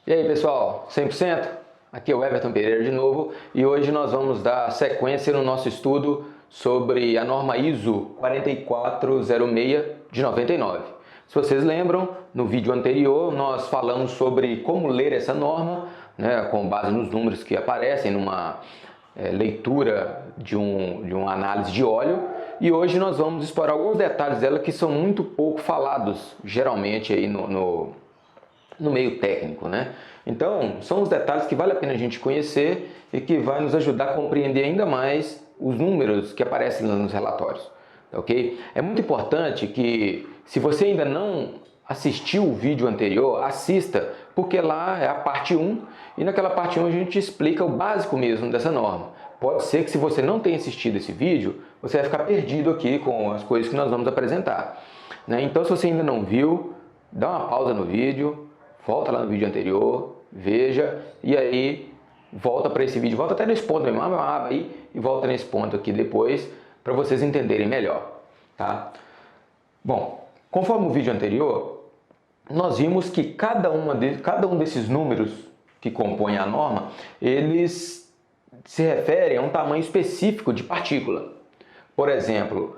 E aí pessoal, 100%? Aqui é o Everton Pereira de novo e hoje nós vamos dar sequência no nosso estudo sobre a norma ISO 4406 de 99. Se vocês lembram, no vídeo anterior nós falamos sobre como ler essa norma, com base nos números que aparecem numa leitura de uma análise de óleo, e hoje nós vamos explorar alguns detalhes dela que são muito pouco falados geralmente aí no meio técnico, Então, são os detalhes que vale a pena a gente conhecer e que vai nos ajudar a compreender ainda mais os números que aparecem nos relatórios, ok? É muito importante que, se você ainda não assistiu o vídeo anterior, assista, porque lá é a parte 1 e naquela parte 1 a gente explica o básico mesmo dessa norma. Pode ser que, se você não tenha assistido esse vídeo, você vai ficar perdido aqui com as coisas que nós vamos apresentar, Então, se você ainda não viu, dá uma pausa no vídeo, volta lá no vídeo anterior, veja, e aí volta para esse vídeo, volta até nesse ponto mesmo, aí, e volta nesse ponto aqui depois, para vocês entenderem melhor, tá? Bom, conforme o vídeo anterior, nós vimos que cada um desses números que compõem a norma, eles se referem a um tamanho específico de partícula. Por exemplo,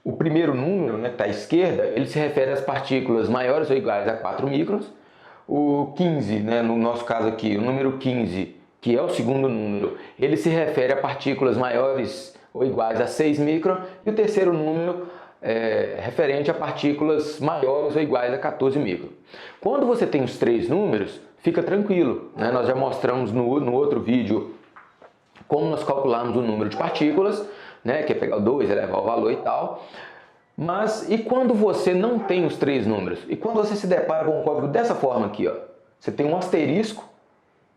o primeiro número, que está à esquerda, ele se refere às partículas maiores ou iguais a 4 microns. O 15, no nosso caso aqui, o número 15, que é o segundo número, ele se refere a partículas maiores ou iguais a 6 microns. E o terceiro número é referente a partículas maiores ou iguais a 14 microns. Quando você tem os três números, fica tranquilo, Nós já mostramos no outro vídeo como nós calculamos o número de partículas, que é pegar o 2, elevar o valor e tal. Mas e quando você não tem os três números? E quando você se depara com um código dessa forma aqui, ó? Você tem um asterisco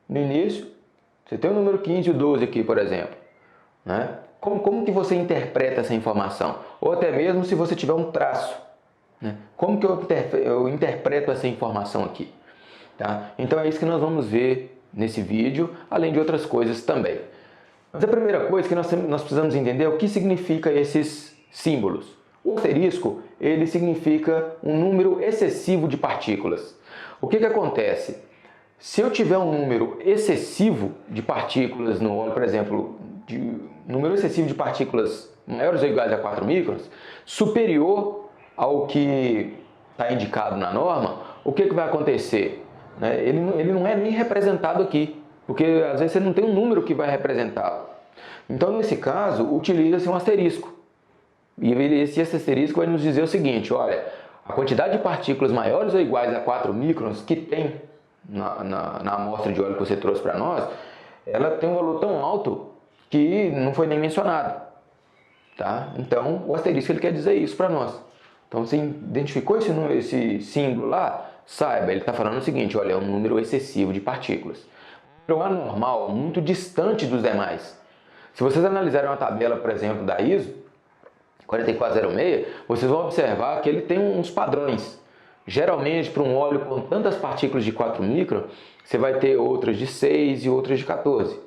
no início, você tem o número 15 e o 12 aqui, por exemplo. Como que você interpreta essa informação? Ou até mesmo se você tiver um traço. Como que eu interpreto essa informação aqui? Tá? Então é isso que nós vamos ver nesse vídeo, além de outras coisas também. Mas a primeira coisa que nós precisamos entender é o que significa esses símbolos. O asterisco, ele significa um número excessivo de partículas. O que acontece? Se eu tiver um número excessivo de partículas no óleo, por exemplo, número excessivo de partículas maiores ou iguais a 4 microns, superior ao que está indicado na norma, o que vai acontecer? Ele não é nem representado aqui, porque às vezes você não tem um número que vai representá-lo. Então, nesse caso, utiliza-se um asterisco. E esse asterisco vai nos dizer o seguinte: olha, a quantidade de partículas maiores ou iguais a 4 microns que tem na amostra de óleo que você trouxe para nós, ela tem um valor tão alto que não foi nem mencionado. Tá? Então, o asterisco ele quer dizer isso para nós. Então, você identificou esse símbolo lá, saiba, ele está falando o seguinte: olha, é um número excessivo de partículas. Um número anormal, muito distante dos demais. Se vocês analisarem uma tabela, por exemplo, da ISO 4406, vocês vão observar que ele tem uns padrões. Geralmente, para um óleo com tantas partículas de 4 microns, você vai ter outras de 6 e outras de 14.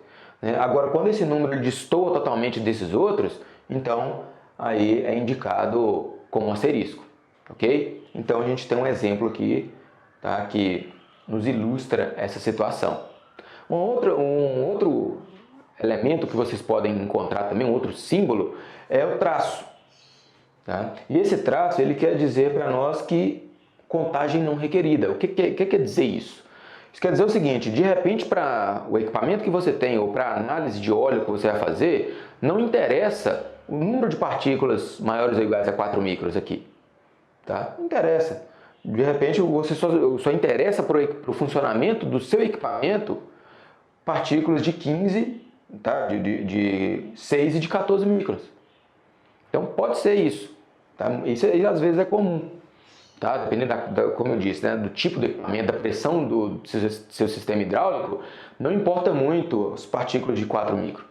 Agora, quando esse número destoa totalmente desses outros, então aí é indicado como asterisco, ok? Então a gente tem um exemplo aqui, tá, que nos ilustra essa situação. Um outro elemento que vocês podem encontrar também, um outro símbolo, é o traço. Tá? E esse traço ele quer dizer para nós que contagem não requerida. O que quer dizer isso? Isso quer dizer o seguinte: de repente, para o equipamento que você tem ou para a análise de óleo que você vai fazer, não interessa o número de partículas maiores ou iguais a 4 microns aqui. Tá? Não interessa. De repente, você só interessa para o funcionamento do seu equipamento partículas de 15, tá? de 6 e de 14 microns. Então pode ser isso. Tá? Isso aí, às vezes é comum. Tá? Dependendo, como eu disse, do tipo do equipamento, da pressão do seu sistema hidráulico, não importa muito as partículas de 4 microns.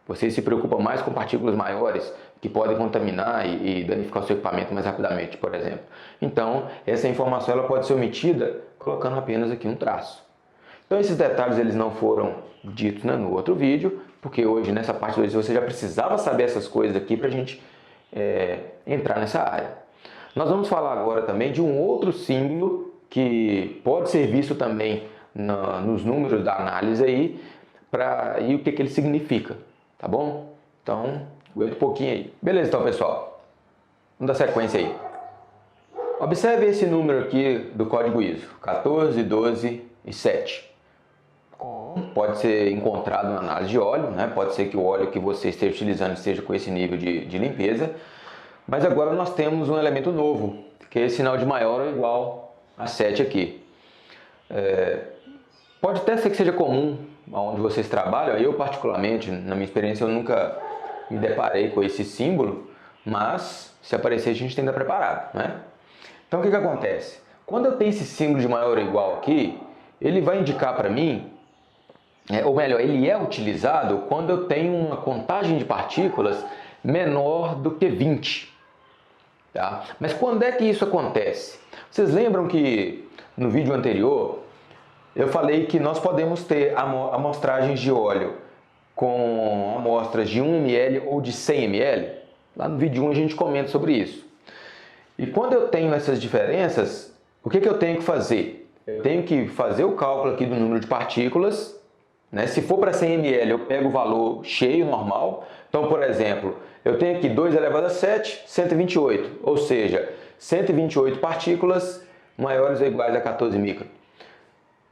Você se preocupa mais com partículas maiores que podem contaminar e danificar o seu equipamento mais rapidamente, por exemplo. Então, essa informação ela pode ser omitida colocando apenas aqui um traço. Então, esses detalhes eles não foram ditos no outro vídeo, porque hoje, nessa parte 2, você já precisava saber essas coisas aqui para a gente entrar nessa área. Nós vamos falar agora também de um outro símbolo que pode ser visto também nos números da análise aí, e o que ele significa, tá bom? Então, aguenta um pouquinho aí. Beleza, então, pessoal. Vamos dar sequência aí. Observe esse número aqui do código ISO, 14, 12 e 7. Pode ser encontrado na análise de óleo, né? Pode ser que o óleo que você esteja utilizando esteja com esse nível de limpeza. Mas agora nós temos um elemento novo, que é esse sinal de maior ou igual a 7 aqui. Pode até ser que seja comum onde vocês trabalham. Eu particularmente, na minha experiência, eu nunca me deparei com esse símbolo, mas se aparecer a gente tem que estar preparado, né? Então o que acontece? Quando eu tenho esse símbolo de maior ou igual aqui, ele vai indicar para mim, ou melhor, ele é utilizado quando eu tenho uma contagem de partículas menor do que 20. Tá? Mas quando é que isso acontece? Vocês lembram que no vídeo anterior eu falei que nós podemos ter amostragens de óleo com amostras de 1 ml ou de 100 ml? Lá no vídeo 1 a gente comenta sobre isso. E quando eu tenho essas diferenças, o que eu tenho que fazer? Eu tenho que fazer o cálculo aqui do número de partículas, né? Se for para 100 ml, eu pego o valor cheio, normal. Então, por exemplo, eu tenho aqui 2 elevado a 7, 128. Ou seja, 128 partículas maiores ou iguais a 14 micron.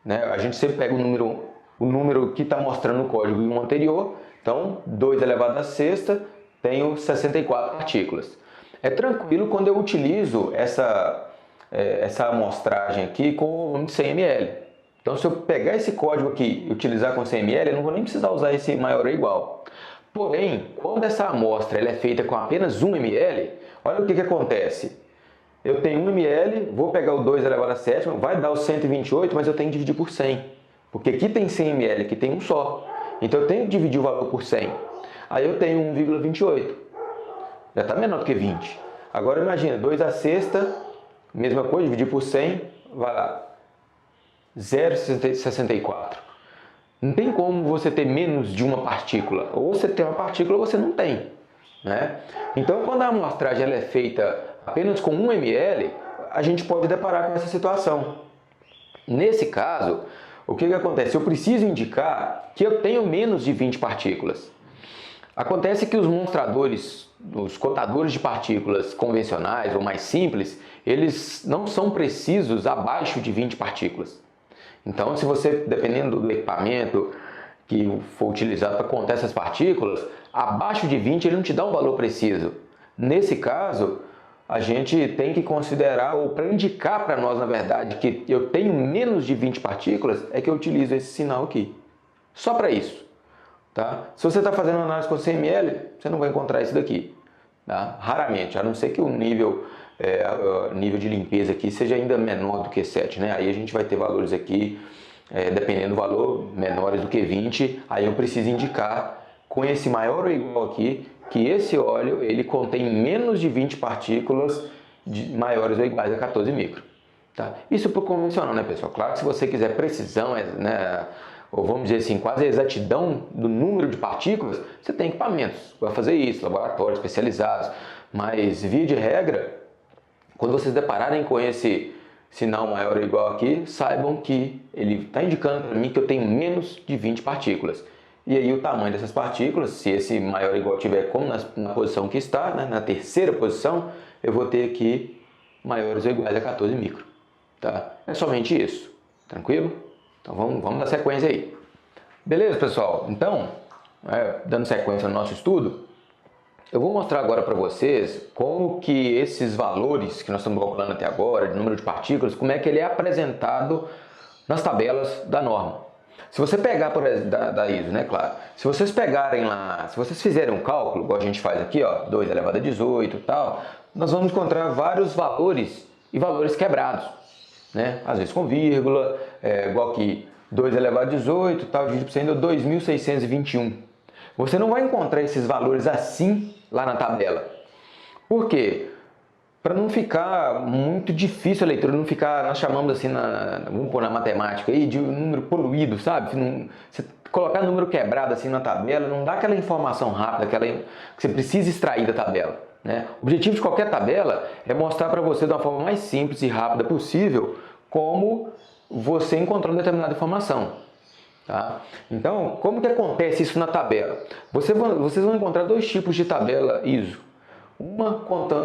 Né? A gente sempre pega o número que está mostrando o código em um anterior. Então, 2 elevado a sexta, tenho 64 partículas. É tranquilo quando eu utilizo essa amostragem aqui com o volume de 100 ml. Então, se eu pegar esse código aqui e utilizar com 100 ml, eu não vou nem precisar usar esse maior ou igual. Porém, quando essa amostra ela é feita com apenas 1 ml, olha o que acontece. Eu tenho 1 ml, vou pegar o 2 elevado a sétima, vai dar o 128, mas eu tenho que dividir por 100. Porque aqui tem 100 ml, aqui tem um só. Então, eu tenho que dividir o valor por 100. Aí eu tenho 1,28. Já está menor do que 20. Agora imagina, 2 a sexta, mesma coisa, dividir por 100, vai lá, 0,64. Não tem como você ter menos de uma partícula. Ou você tem uma partícula ou você não tem, né? Então, quando a amostragem ela é feita apenas com 1 ml, a gente pode deparar com essa situação. Nesse caso, o que acontece? Eu preciso indicar que eu tenho menos de 20 partículas. Acontece que os mostradores, os contadores de partículas convencionais ou mais simples, eles não são precisos abaixo de 20 partículas. Então, se você, dependendo do equipamento que for utilizado para contar essas partículas, abaixo de 20 ele não te dá um valor preciso. Nesse caso, a gente tem que considerar, ou para indicar para nós, na verdade, que eu tenho menos de 20 partículas, é que eu utilizo esse sinal aqui. Só para isso. Tá? Se você está fazendo análise com 100 ml, você não vai encontrar isso daqui. Tá? Raramente, a não ser que o nível de limpeza aqui seja ainda menor do que 7. Né? Aí a gente vai ter valores aqui, dependendo do valor, menores do que 20. Aí eu preciso indicar com esse maior ou igual aqui, que esse óleo ele contém menos de 20 partículas maiores ou iguais a 14 micron. Tá? Isso para o convencional, né, pessoal? Claro que se você quiser precisão, né, ou vamos dizer assim, quase a exatidão do número de partículas, você tem equipamentos para fazer isso, laboratórios especializados. Mas, via de regra, quando vocês depararem com esse sinal maior ou igual aqui, saibam que ele está indicando para mim que eu tenho menos de 20 partículas. E aí o tamanho dessas partículas, se esse maior ou igual tiver como na posição que está, né, na terceira posição, eu vou ter aqui maiores ou iguais a 14 micron. Tá? É somente isso. Tranquilo? Então vamos dar sequência aí. Beleza, pessoal? Então, dando sequência no nosso estudo, eu vou mostrar agora para vocês como que esses valores que nós estamos calculando até agora, de número de partículas, como é que ele é apresentado nas tabelas da norma. Se você pegar, por exemplo, da ISO, né, claro. Se vocês pegarem lá, se vocês fizerem um cálculo, igual a gente faz aqui, ó, 2 elevado a 18 e tal, nós vamos encontrar vários valores e valores quebrados. Né? Às vezes com vírgula, igual que 2 elevado a 18, tal, dividido por 100 deu 2.621. Você não vai encontrar esses valores assim lá na tabela. Por quê? Para não ficar muito difícil a leitura, não ficar, nós chamamos assim, vamos pôr na matemática aí, de número poluído, sabe? Você colocar número quebrado assim na tabela, não dá aquela informação rápida, que você precisa extrair da tabela. Né? O objetivo de qualquer tabela é mostrar para você de uma forma mais simples e rápida possível como você encontrou determinada informação. Tá? Então, como que acontece isso na tabela? Vocês vão encontrar dois tipos de tabela ISO. Uma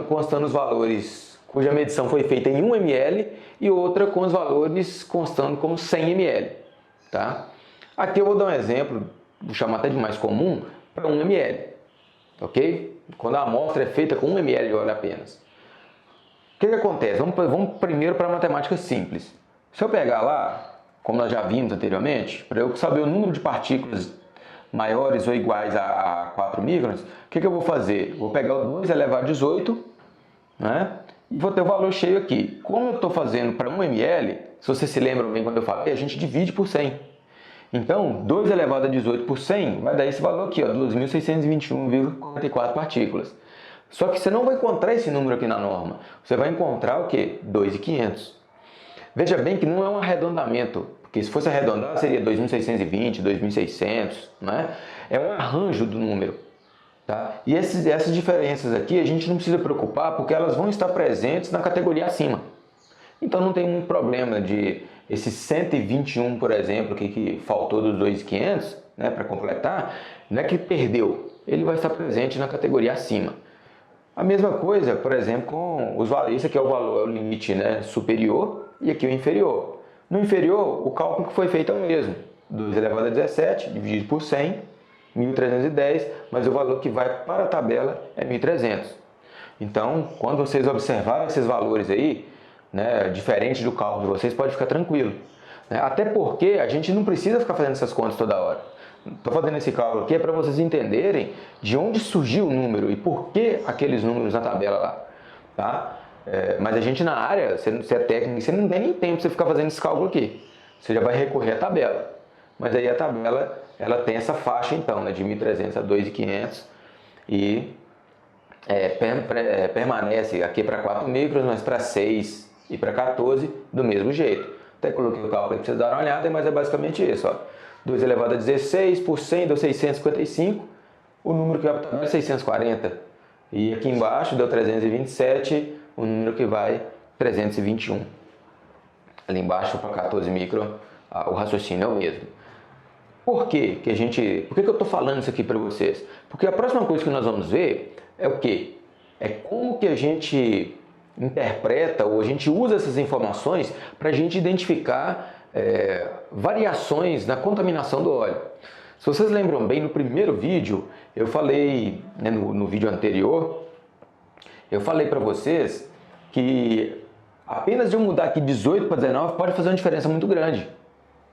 constando os valores cuja medição foi feita em 1 ml e outra com os valores constando como 100 ml. Tá? Aqui eu vou dar um exemplo, vou chamar até de mais comum, para 1 ml. Ok? Quando a amostra é feita com 1 ml de óleo apenas. O que acontece? Vamos primeiro para a matemática simples. Se eu pegar lá, como nós já vimos anteriormente, para eu saber o número de partículas maiores ou iguais a 4 microns, o que eu vou fazer? Vou pegar o 2 elevado a 18, né? E vou ter o valor cheio aqui. Como eu estou fazendo para 1 ml, se vocês se lembram bem quando eu falei, a gente divide por 100. Então, 2 elevado a 18 por 100 vai dar esse valor aqui, 2.621,44 partículas. Só que você não vai encontrar esse número aqui na norma. Você vai encontrar o quê? 2.500. Veja bem que não é um arredondamento, porque se fosse arredondar seria 2.620, 2.600, né? É um arranjo do número. Tá? E essas diferenças aqui a gente não precisa preocupar porque elas vão estar presentes na categoria acima. Então não tem muito problema de esse 121, por exemplo, que faltou dos 2.500, né, para completar, não é que perdeu, ele vai estar presente na categoria acima. A mesma coisa, por exemplo, com os valores, esse aqui é o valor, é o limite, né, superior e aqui o inferior. No inferior, o cálculo que foi feito é o mesmo, 2 elevado a 17 dividido por 100, 1.310, mas o valor que vai para a tabela é 1.300. Então, quando vocês observarem esses valores aí, né, diferente do cálculo de vocês, pode ficar tranquilo. Né? Até porque a gente não precisa ficar fazendo essas contas toda hora. Estou fazendo esse cálculo aqui é para vocês entenderem de onde surgiu o número e por que aqueles números na tabela lá. Tá? Mas a gente na área, você é técnico, você não tem nem tempo para você ficar fazendo esse cálculo aqui. Você já vai recorrer à tabela. Mas aí a tabela ela tem essa faixa então, né, de 1.300 a 2.500 e permanece aqui para 4 microns, mas para 6 e para 14 do mesmo jeito. Até coloquei o cálculo aí para vocês darem uma olhada, mas é basicamente isso. Ó. 2 elevado a 16 por 100 deu 655, o número que vai para a tabela é 640. E aqui embaixo deu 327, o número que vai 321. Ali embaixo para 14 micron, o raciocínio é o mesmo. Por que eu estou falando isso aqui para vocês? Porque a próxima coisa que nós vamos ver é o quê? É como que a gente interpreta ou a gente usa essas informações para a gente identificar variações na contaminação do óleo. Se vocês lembram bem, no primeiro vídeo, eu falei, né, no vídeo anterior, eu falei para vocês que apenas de eu mudar aqui 18 para 19 pode fazer uma diferença muito grande.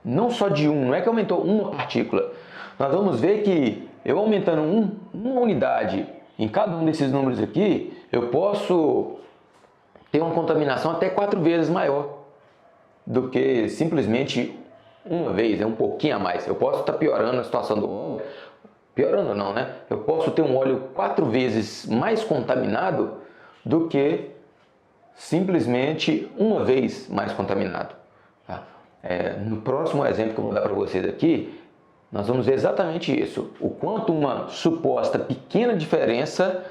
Não só de não é que aumentou uma partícula. Nós vamos ver que eu aumentando uma unidade em cada um desses números aqui, eu posso ter uma contaminação até 4 vezes maior do que simplesmente uma vez, um pouquinho a mais. Eu posso estar piorando a situação do óleo, piorando não, né? Eu posso ter um óleo 4 vezes mais contaminado do que simplesmente uma vez mais contaminado. Tá? No próximo exemplo que eu vou dar para vocês aqui, nós vamos ver exatamente isso. O quanto uma suposta pequena diferença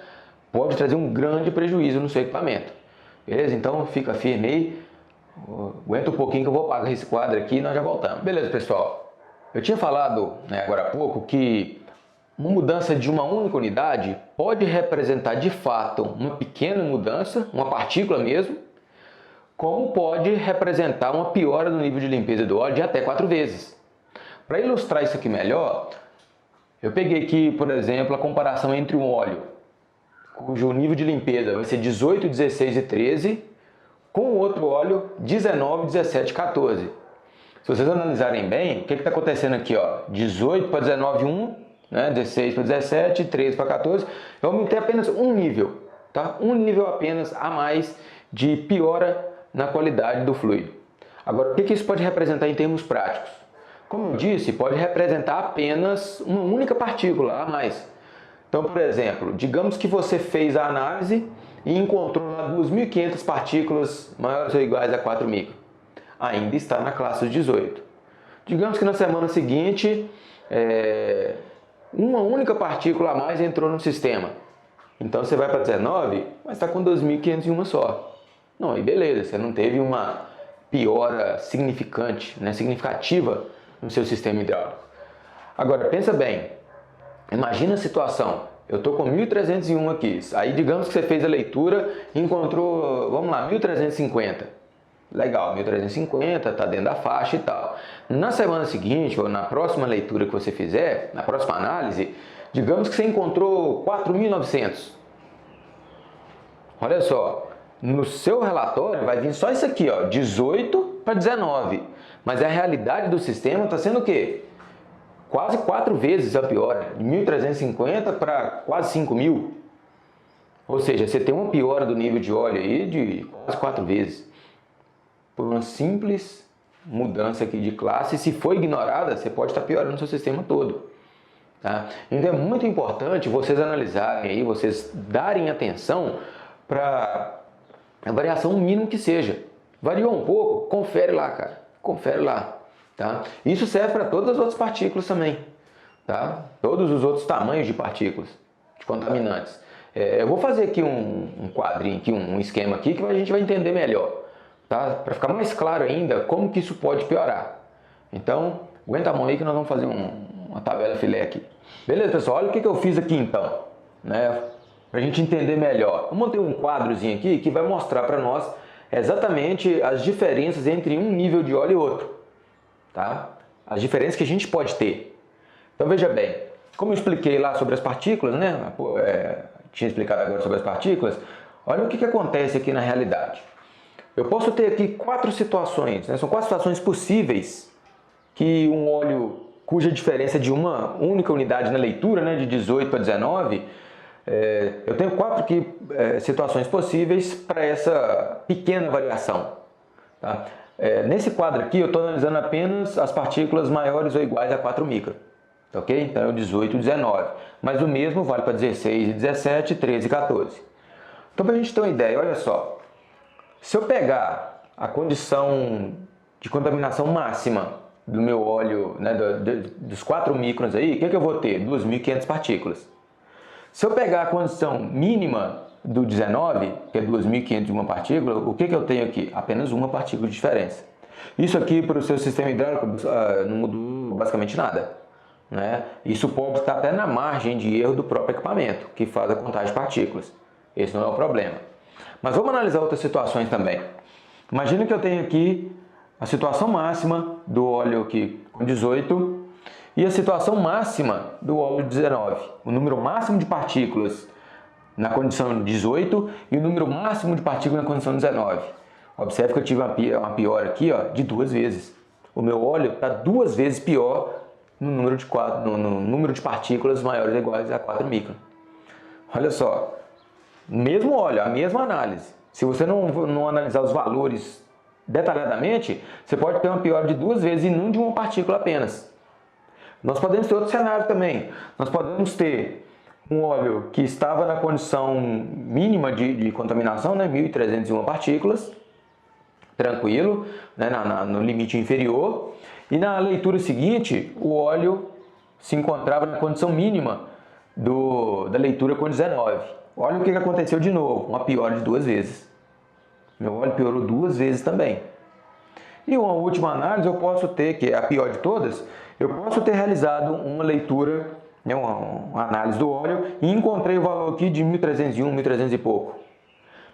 pode trazer um grande prejuízo no seu equipamento. Beleza? Então fica firme aí. Aguenta um pouquinho que eu vou apagar esse quadro aqui e nós já voltamos. Beleza, pessoal? Eu tinha falado, né, agora há pouco que uma mudança de uma única unidade pode representar de fato uma pequena mudança, uma partícula mesmo, como pode representar uma piora do nível de limpeza do óleo de até 4 vezes. Para ilustrar isso aqui melhor, eu peguei aqui, por exemplo, a comparação entre um óleo cujo nível de limpeza vai ser 18, 16 e 13, com o outro óleo 19, 17 e 14. Se vocês analisarem bem, o que está acontecendo aqui? Ó? 18 para 19, 1, né? 16 para 17, 13 para 14. Eu aumentei apenas um nível, tá? Um nível apenas a mais de piora na qualidade do fluido. Agora, o que isso pode representar em termos práticos? Como eu disse, pode representar apenas uma única partícula a mais. Então, por exemplo, digamos que você fez a análise e encontrou 2.500 partículas maiores ou iguais a 4 micron. Ainda está na classe 18. Digamos que na semana seguinte, uma única partícula a mais entrou no sistema. Então você vai para 19, mas está com 2.501 só. Não, aí beleza, você não teve uma piora significante, né, significativa no seu sistema hidráulico. Agora, pensa bem, imagina a situação, eu estou com 1301 aqui, aí digamos que você fez a leitura e encontrou, vamos lá, 1350. Legal, 1350, está dentro da faixa e tal. Na semana seguinte, ou na próxima leitura que você fizer, na próxima análise, digamos que você encontrou 4.900. Olha só, no seu relatório vai vir só isso aqui, ó, 18 para 19. Mas a realidade do sistema está sendo o quê? Quase 4 vezes a piora, de 1.350 para quase 5.000. Ou seja, você tem uma piora do nível de óleo aí de quase 4 vezes. Por uma simples mudança aqui de classe, se for ignorada, você pode estar piorando o seu sistema todo. Tá? Então é muito importante vocês analisarem aí, vocês darem atenção para a variação mínima que seja. Variou um pouco, confere lá, cara. Confere lá. Tá? Isso serve para todas as outras partículas também. Tá? Todos os outros tamanhos de partículas, de contaminantes. Eu vou fazer aqui um quadrinho, aqui, um esquema aqui que a gente vai entender melhor. Tá? Para ficar mais claro ainda como que isso pode piorar. Então, aguenta a mão aí que nós vamos fazer uma tabela filé aqui. Beleza, pessoal? Olha o que eu fiz aqui então, né? Para a gente entender melhor. Eu montei um quadrozinho aqui que vai mostrar para nós exatamente as diferenças entre um nível de óleo e outro. Tá? As diferenças que a gente pode ter. Então veja bem, como eu expliquei lá sobre as partículas, né? Tinha explicado agora sobre as partículas, olha o que acontece aqui na realidade. Eu posso ter aqui 4 situações, né? São 4 situações possíveis que um óleo cuja diferença é de uma única unidade na leitura, né, de 18 para 19, eu tenho 4 situações possíveis para essa pequena variação. Tá? Nesse quadro aqui eu estou analisando apenas as partículas maiores ou iguais a 4 micron. Tá, ok? Então é o 18 e 19. Mas o mesmo vale para 16 e 17, 13 e 14. Então para a gente ter uma ideia, olha só. Se eu pegar a condição de contaminação máxima do meu óleo, né, dos 4 microns aí, o que eu vou ter? 2.500 partículas. Se eu pegar a condição mínima do 19, que é 2.500 de uma partícula, o que eu tenho aqui? Apenas uma partícula de diferença. Isso aqui para o seu sistema hidráulico não mudou basicamente nada. Né? Isso pode estar até na margem de erro do próprio equipamento, que faz a contagem de partículas. Esse não é o problema. Mas vamos analisar outras situações também. Imagina que eu tenho aqui a situação máxima do óleo aqui com 18 e a situação máxima do óleo 19. O número máximo de partículas na condição 18 e o número máximo de partículas na condição 19. Observe que eu tive uma piora aqui, ó, de 2 vezes. O meu óleo está 2 vezes pior no número de partículas maiores ou iguais a 4 micron. Olha só, mesmo óleo, a mesma análise. Se você não analisar os valores detalhadamente, você pode ter uma piora de 2 vezes e não de uma partícula apenas. Nós podemos ter outro cenário também. Nós podemos ter um óleo que estava na condição mínima de contaminação, né, 1.301 partículas, tranquilo, né, no limite inferior, e na leitura seguinte, o óleo se encontrava na condição mínima da leitura com 19. Olha o que aconteceu de novo, uma piora de 2 vezes. Meu óleo piorou 2 vezes também. E uma última análise eu posso ter, que é a pior de todas, eu posso ter realizado uma leitura, né, uma análise do óleo e encontrei o valor aqui de 1.301, 1.300 e pouco.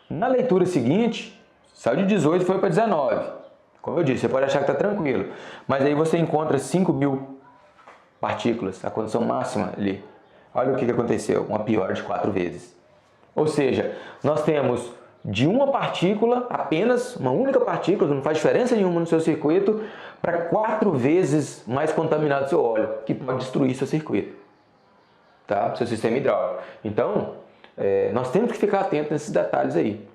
Na leitura seguinte, saiu de 18 e foi para 19. Como eu disse, você pode achar que está tranquilo, mas aí você encontra 5.000 partículas, a condição máxima ali. Olha o que aconteceu, uma piora de 4 vezes. Ou seja, nós temos de uma partícula, apenas uma única partícula, não faz diferença nenhuma no seu circuito, para 4 vezes mais contaminado seu óleo, que pode destruir seu circuito, tá? Seu sistema hidráulico. Então, nós temos que ficar atentos nesses detalhes aí.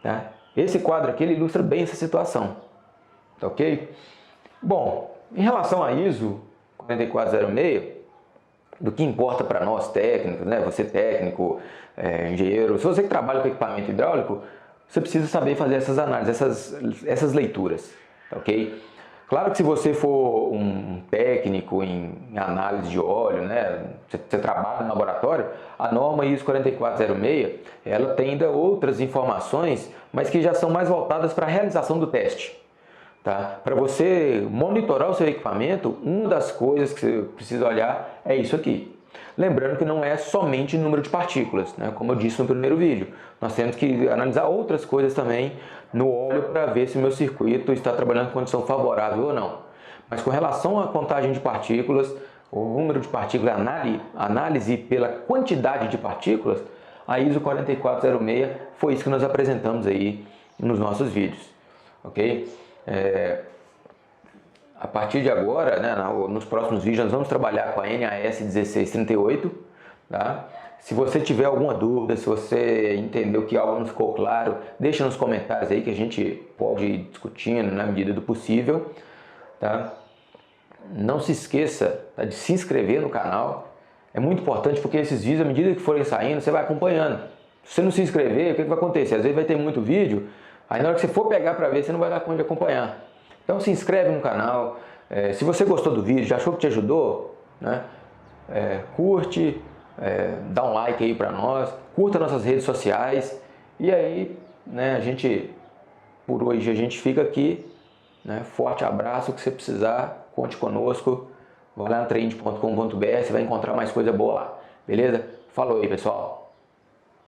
Tá? Esse quadro aqui ele ilustra bem essa situação, tá ok? Bom, em relação a ISO 4406, do que importa para nós técnicos, né? Você técnico, engenheiro, se você que trabalha com equipamento hidráulico, você precisa saber fazer essas análises, essas leituras, ok? Claro que se você for um técnico em análise de óleo, né? Você trabalha no laboratório, a norma ISO 4406, ela tem ainda outras informações, mas que já são mais voltadas para a realização do teste. Tá? Para você monitorar o seu equipamento, uma das coisas que você precisa olhar é isso aqui. Lembrando que não é somente número de partículas, né? Como eu disse no primeiro vídeo. Nós temos que analisar outras coisas também no óleo para ver se o meu circuito está trabalhando em condição favorável ou não. Mas com relação à contagem de partículas, o número de partículas, análise pela quantidade de partículas, a ISO 4406 foi isso que nós apresentamos aí nos nossos vídeos, ok? A partir de agora, né, nos próximos vídeos, nós vamos trabalhar com a NAS 1638, tá? Se você tiver alguma dúvida, se você entendeu que algo não ficou claro, deixa nos comentários aí que a gente pode ir discutindo na medida do possível, tá? Não se esqueça, tá, de se inscrever no canal. É muito importante porque esses vídeos, à medida que forem saindo, você vai acompanhando. Se você não se inscrever, o que vai acontecer? Às vezes vai ter muito vídeo, aí na hora que você for pegar para ver, você não vai dar conta de acompanhar. Então se inscreve no canal. Se você gostou do vídeo, já achou que te ajudou, né? Curte, dá um like aí para nós, curta nossas redes sociais. E aí, né, por hoje a gente fica aqui, né? Forte abraço, que você precisar, conte conosco. Vai lá no trend.com.br, você vai encontrar mais coisa boa lá. Beleza? Falou aí, pessoal.